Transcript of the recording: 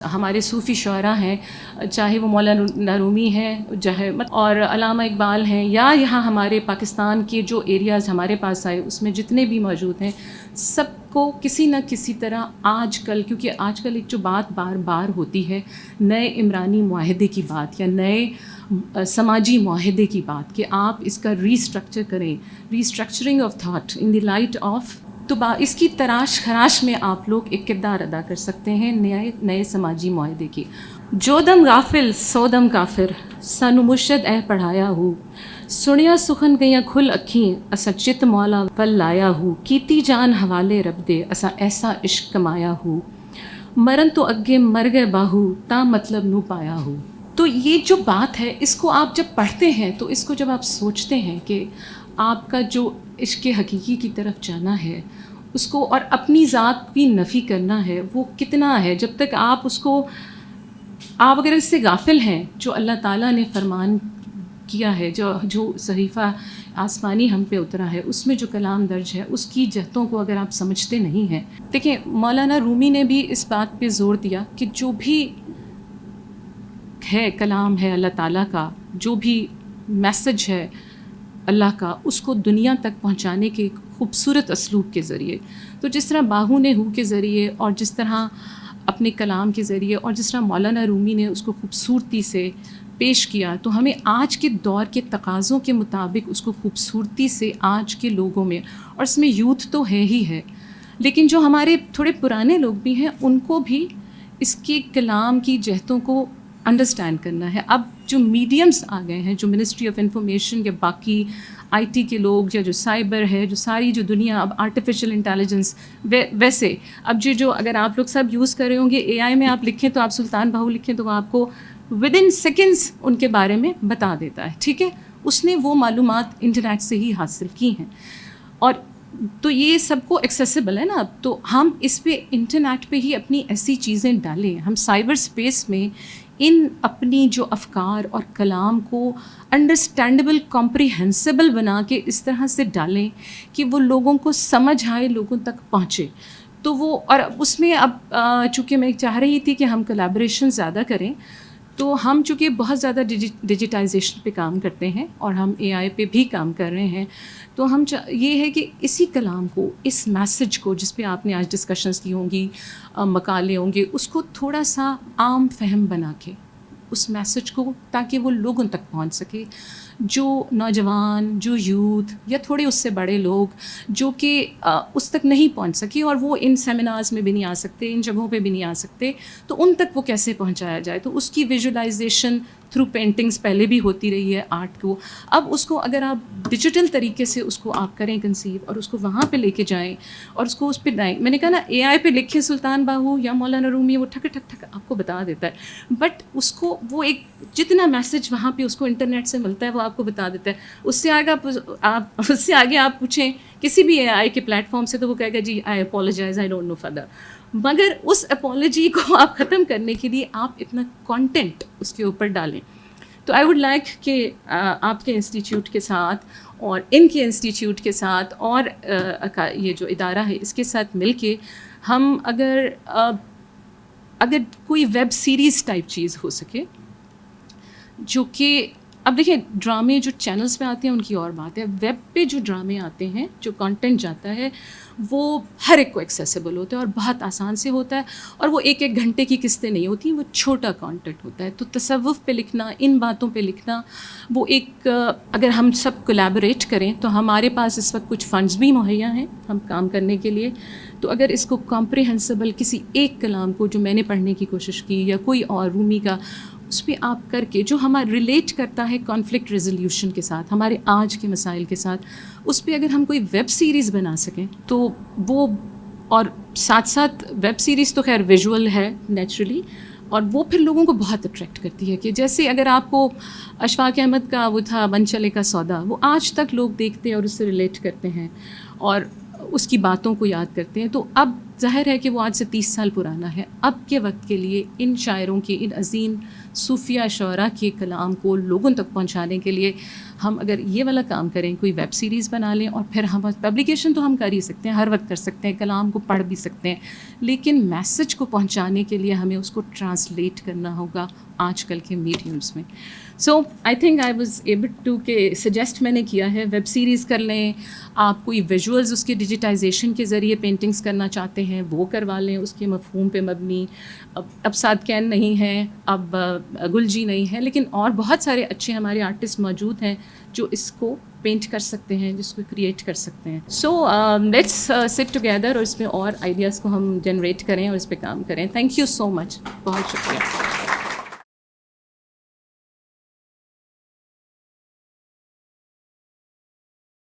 ہمارے صوفی شعراء ہیں، چاہے وہ مولانا رومی ہیں چاہے اور علامہ اقبال ہیں، یا یہاں ہمارے پاکستان کے جو ایریاز ہمارے پاس آئے اس میں جتنے بھی موجود ہیں، سب کو کسی نہ کسی طرح آج کل، کیونکہ آج کل ایک جو بات بار بار ہوتی ہے نئے عمرانی معاہدے کی بات یا نئے سماجی معاہدے کی بات، کہ آپ اس کا ریسٹرکچر کریں، restructuring of thought in the light of, تو اس کی تراش خراش میں آپ لوگ ایک کردار ادا کر سکتے ہیں نئے سماجی معاہدے کی۔ جو دم غافل سو دم کافر، سانو مرشد اے پڑھایا ہو، سنیا سخن گیاں کھل اکھیں، اسا چت مولا ول لایا ہو، کیتی جان حوالے رب دے، اسا ایسا عشق کمایا ہو، مرن تو اگے مر گئے باہو، تا مطلب نو پایا ہو۔ تو یہ جو بات ہے، اس کو آپ جب پڑھتے ہیں تو اس کو جب آپ سوچتے ہیں کہ آپ کا جو عشق حقیقی کی طرف جانا ہے اس کو، اور اپنی ذات کی نفی کرنا ہے، وہ کتنا ہے، جب تک آپ اس کو، آپ اگر اس سے غافل ہیں، جو اللہ تعالیٰ نے فرمان کیا ہے، جو صحیفہ آسمانی ہم پہ اترا ہے، اس میں جو کلام درج ہے، اس کی جہتوں کو اگر آپ سمجھتے نہیں ہیں۔ دیکھیں، مولانا رومی نے بھی اس بات پہ زور دیا کہ جو بھی ہے کلام ہے اللہ تعالیٰ کا، جو بھی میسج ہے اللہ کا، اس کو دنیا تک پہنچانے کے ایک خوبصورت اسلوب کے ذریعے، تو جس طرح باہو نے ہو کے ذریعے، اور جس طرح اپنے کلام کے ذریعے، اور جس طرح مولانا رومی نے اس کو خوبصورتی سے پیش کیا، تو ہمیں آج کے دور کے تقاضوں کے مطابق اس کو خوبصورتی سے آج کے لوگوں میں، اور اس میں یوتھ تو ہے ہی ہے، لیکن جو ہمارے تھوڑے پرانے لوگ بھی ہیں، ان کو بھی اس کے کلام کی جہتوں کو انڈرسٹینڈ کرنا ہے۔ اب جو میڈیمز آ گئے ہیں، جو منسٹری آف انفارمیشن یا باقی آئی ٹی کے لوگ، یا جو سائبر ہے، جو ساری جو دنیا اب آرٹیفیشل انٹیلیجنس، ویسے اب جو اگر آپ لوگ سب یوز کر رہے ہوں گے، اے آئی میں آپ لکھیں تو آپ سلطان باہو لکھیں تو وہ آپ کو ود ان سیکنڈز ان کے بارے میں بتا دیتا ہے، ٹھیک ہے، اس نے وہ معلومات انٹرنیٹ سے ہی حاصل کی ہیں، اور تو یہ سب کو ایکسیسیبل ہے نا اب، تو ہم اس پہ انٹرنیٹ پہ ہی اپنی ایسی چیزیں ڈالیں، ہم سائبر اسپیس میں ان اپنی جو افکار اور کلام کو انڈرسٹینڈیبل، کمپریہنسیبل بنا کے اس طرح سے ڈالیں کہ وہ لوگوں کو سمجھ آئے، لوگوں تک پہنچے، تو وہ، اور اس میں اب چونکہ میں چاہ رہی تھی کہ ہم کولیبریشن زیادہ کریں، تو ہم چونکہ بہت زیادہ ڈیجیٹائزیشن پہ کام کرتے ہیں اور ہم اے آئی پہ بھی کام کر رہے ہیں، تو ہم یہ ہے کہ اسی کلام کو، اس میسج کو، جس پہ آپ نے آج ڈسکشنز کی ہوں گی، مقالے ہوں گے، اس کو تھوڑا سا عام فہم بنا کے اس میسج کو، تاکہ وہ لوگوں تک پہنچ سکے، جو نوجوان، جو یوتھ، یا تھوڑے اس سے بڑے لوگ جو کہ اس تک نہیں پہنچ سکے، اور وہ ان سیمینارز میں بھی نہیں آ سکتے، ان جگہوں پہ بھی نہیں آ سکتے، تو ان تک وہ کیسے پہنچایا جائے، تو اس کی ویژولائزیشن تھرو پینٹنگز پہلے بھی ہوتی رہی ہے آرٹ کو، اب اس کو اگر آپ ڈیجیٹل طریقے سے اس کو آپ کریں کنسیو، اور اس کو وہاں پہ لے کے جائیں، اور اس کو اس پہ لائیں، میں نے کہا نا اے آئی پہ لکھے سلطان باہو یا مولانا رومی، وہ ٹھک ٹھک ٹھک آپ کو بتا دیتا ہے، بٹ اس کو وہ ایک جتنا میسج وہاں پہ اس کو انٹرنیٹ سے ملتا ہے وہ آپ کو بتا دیتا ہے، اس سے آگے آپ پوچھیں کسی بھی اے آئی کے پلیٹ فارم سے، تو وہ کہے گا جی I apologize, I don't know further, مگر اس اپولوجی کو آپ ختم کرنے کے لیے آپ اتنا کانٹینٹ اس کے اوپر ڈالیں۔ تو آئی ووڈ لائک کہ آپ کے انسٹیٹیوٹ کے ساتھ، اور ان کے انسٹیٹیوٹ کے ساتھ، اور یہ جو ادارہ ہے اس کے ساتھ مل کے ہم اگر کوئی ویب سیریز ٹائپ چیز ہو سکے، جو کہ اب دیکھیں ڈرامے جو چینلز پہ آتے ہیں ان کی اور بات ہے، ویب پہ جو ڈرامے آتے ہیں، جو کانٹینٹ جاتا ہے، وہ ہر ایک کو ایکسیسیبل ہوتا ہے اور بہت آسان سے ہوتا ہے، اور وہ ایک ایک گھنٹے کی قسطیں نہیں ہوتی، وہ چھوٹا کانٹینٹ ہوتا ہے، تو تصوف پہ لکھنا، ان باتوں پہ لکھنا، وہ ایک اگر ہم سب کولیبوریٹ کریں تو ہمارے پاس اس وقت کچھ فنڈز بھی مہیا ہیں ہم کام کرنے کے لیے، تو اگر اس کو کمپریہنسیبل کسی ایک کلام کو جو میں نے پڑھنے کی کوشش کی، یا کوئی اور رومی کا، اس پہ آپ کر کے جو ہمارا ریلیٹ کرتا ہے کانفلکٹ ریزولوشن کے ساتھ، ہمارے آج کے مسائل کے ساتھ، اس پہ اگر ہم کوئی ویب سیریز بنا سکیں تو وہ، اور ساتھ ساتھ ویب سیریز تو خیر ویژول ہے نیچرلی، اور وہ پھر لوگوں کو بہت اٹریکٹ کرتی ہے، کہ جیسے اگر آپ کو اشفاق احمد کا وہ تھا من چلے کا سودا، وہ آج تک لوگ دیکھتے ہیں اور اس سے ریلیٹ کرتے ہیں اور اس کی باتوں کو یاد کرتے ہیں، تو اب ظاہر ہے کہ وہ آج سے 30 سال پرانا ہے، اب کے وقت کے لیے ان شاعروں کی، ان عظیم صوفیہ شعراء کے کلام کو لوگوں تک پہنچانے کے لیے ہم اگر یہ والا کام کریں, کوئی ویب سیریز بنا لیں, اور پھر ہم پبلیکیشن تو ہم کر ہی سکتے ہیں, ہر وقت کر سکتے ہیں, کلام کو پڑھ بھی سکتے ہیں, لیکن میسج کو پہنچانے کے لیے ہمیں اس کو ٹرانسلیٹ کرنا ہوگا آج کل کے میڈیمس میں. So I think I was able to کہ سجیسٹ میں نے کیا ہے ویب سیریز کر لیں, آپ کوئی ویژولز اس کے ڈیجیٹائزیشن کے ذریعے پینٹنگز کرنا چاہتے ہیں وہ کروا لیں, اس کے مفہوم پہ مبنی. اب سعد کین نہیں ہے, اب گل جی نہیں ہے, لیکن اور بہت سارے اچھے ہمارے آرٹسٹ موجود ہیں جو اس کو پینٹ کر سکتے ہیں, جس کو کریٹ کر سکتے ہیں. سو لیٹس سٹ ٹوگیدر اور اس میں اور آئیڈیاز کو ہم جنریٹ کریں اور اس پہ کام کریں. تھینک یو سو مچ, بہت شکریہ.